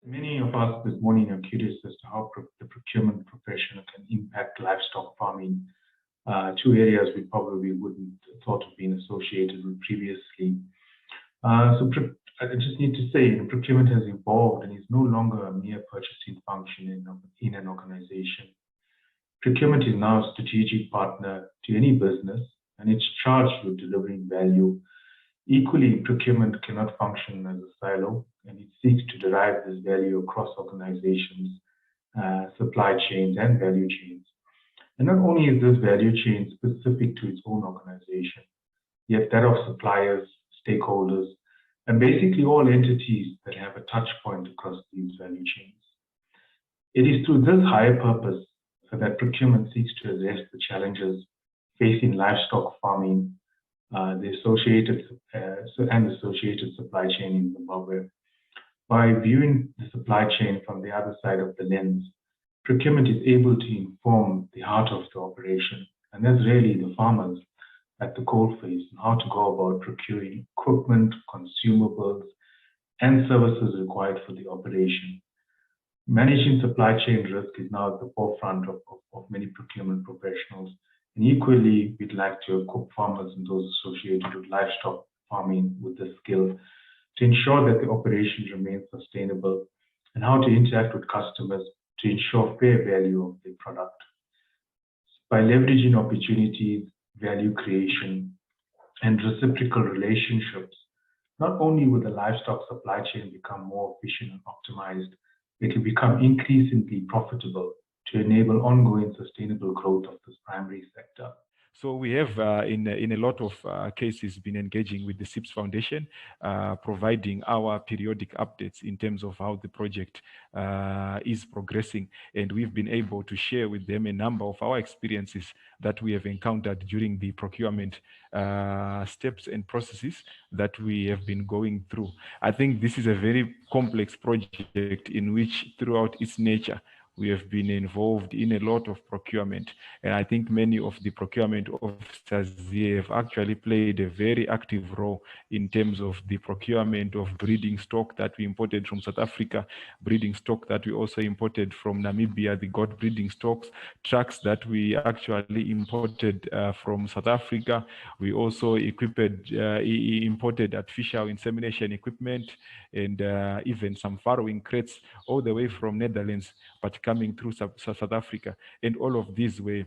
Many of us this morning are curious as to how the procurement profession can impact livestock farming, two areas we probably wouldn't have thought of being associated with previously. I just need to say, procurement has evolved and is no longer a mere purchasing function in an organization. Procurement is now a strategic partner to any business, and it's charged with delivering value. Equally, procurement cannot function as a silo, and it seeks to derive this value across organizations, supply chains, and value chains. And not only is this value chain specific to its own organization, yet that of suppliers, stakeholders, and basically all entities that have a touch point across these value chains. It is through this higher purpose that procurement seeks to address the challenges facing livestock farming, the associated supply chain in Zimbabwe. By viewing the supply chain from the other side of the lens, procurement is able to inform the heart of the operation, and that's really the farmers at the coalface and how to go about procuring equipment, consumables, and services required for the operation. Managing supply chain risk is now at the forefront of many procurement professionals. And equally, we'd like to equip farmers and those associated with livestock farming with the skill to ensure that the operation remains sustainable and how to interact with customers to ensure fair value of the product. By leveraging opportunities, value creation, and reciprocal relationships, not only will the livestock supply chain become more efficient and optimized, it will become increasingly profitable to enable ongoing sustainable growth of this primary sector. So we have, in a lot of cases, been engaging with the CIPS Foundation, providing our periodic updates in terms of how the project is progressing. And we've been able to share with them a number of our experiences that we have encountered during the procurement steps and processes that we have been going through. I think this is a very complex project in which, throughout its nature, we have been involved in a lot of procurement. And I think many of the procurement officers here have actually played a very active role in terms of the procurement of breeding stock that we imported from South Africa, breeding stock that we also imported from Namibia, the goat breeding stocks, trucks that we actually imported from South Africa. We also imported artificial insemination equipment and even some farrowing crates all the way from Netherlands, but coming through South Africa. And all of these were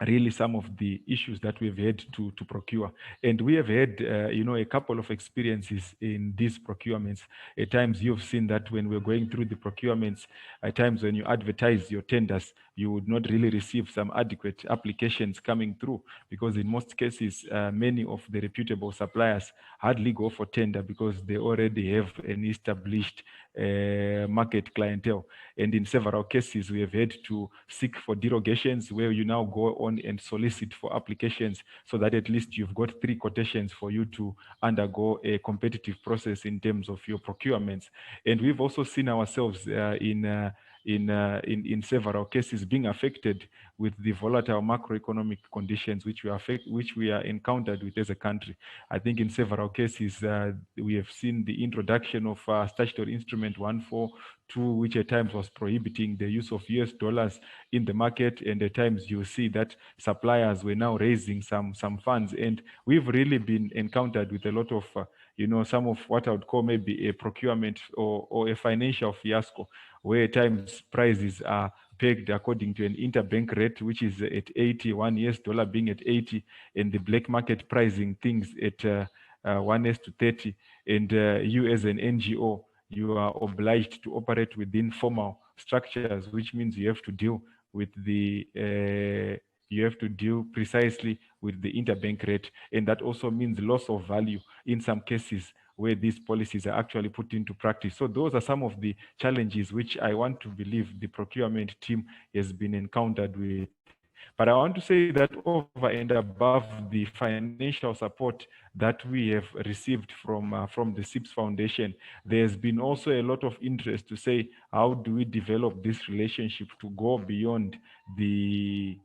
really some of the issues that we've had to procure. And we have had, a couple of experiences in these procurements. At times you've seen that when we're going through the procurements, at times when you advertise your tenders, you would not really receive some adequate applications coming through, because in most cases, many of the reputable suppliers hardly go for tender because they already have an established market clientele. And in several cases, we have had to seek for derogations where you now go on and solicit for applications so that at least you've got 3 quotations for you to undergo a competitive process in terms of your procurements. And we've also seen ourselves in several cases being affected with the volatile macroeconomic conditions which we are encountered with as a country. I think in several cases we have seen the introduction of statutory instrument 142, which at times was prohibiting the use of US dollars in the market, and at times you see that suppliers were now raising some funds, and we've really been encountered with a lot of some of what I would call maybe a procurement or a financial fiasco, where at times prices are pegged according to an interbank rate, which is at 80, $1 being at 80, and the black market pricing things at 1:30. And you as an NGO, you are obliged to operate within formal structures, which means you have to deal with precisely with the interbank rate. And that also means loss of value in some cases where these policies are actually put into practice. So those are some of the challenges which I want to believe the procurement team has been encountered with. But I want to say that over and above the financial support that we have received from the CIPS Foundation, there's been also a lot of interest to say, how do we develop this relationship to go beyond the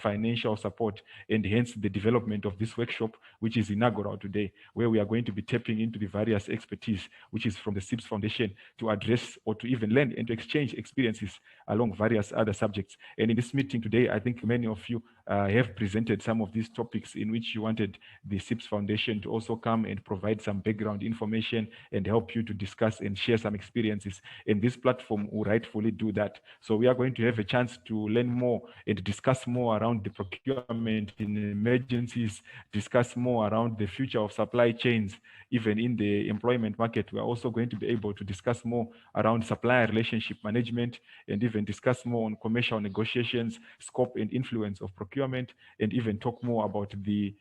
financial support, and hence the development of this workshop, which is inaugural today, where we are going to be tapping into the various expertise which is from the CIPS Foundation to address or to even learn and to exchange experiences along various other subjects. And in this meeting today, I think many of you have presented some of these topics in which you wanted the CIPS Foundation to also come and provide some background information and help you to discuss and share some experiences. And this platform will rightfully do that. So we are going to have a chance to learn more and discuss more around the procurement in emergencies, discuss more around the future of supply chains, even in the employment market. We are also going to be able to discuss more around supplier relationship management and even discuss more on commercial negotiations, scope and influence of procurement, and even talk more about the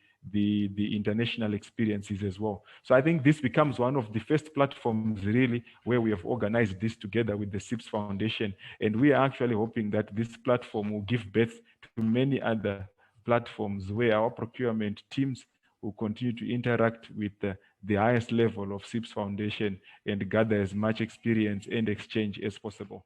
international experiences as well. So I think this becomes one of the first platforms really where we have organized this together with the CIPS Foundation. And we are actually hoping that this platform will give birth to many other platforms where our procurement teams will continue to interact with the highest level of CIPS Foundation and gather as much experience and exchange as possible.